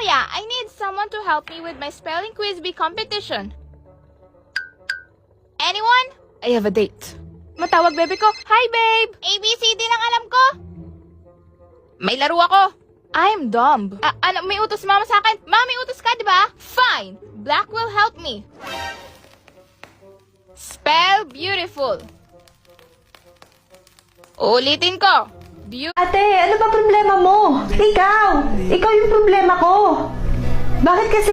yeah, I need someone to help me with my spelling quiz bee competition. Anyone? I have a date. Matawag bebe ko. Hi, babe! ABCD lang alam ko. May laro ako. I'm dumb. Ano, may utos mama sa akin? Ma, may utos ka, di ba? Fine. Black will help me. Spell beautiful. Ulitin ko. Ate, ano ba problema mo? Ikaw yung problema ko. Bakit kasi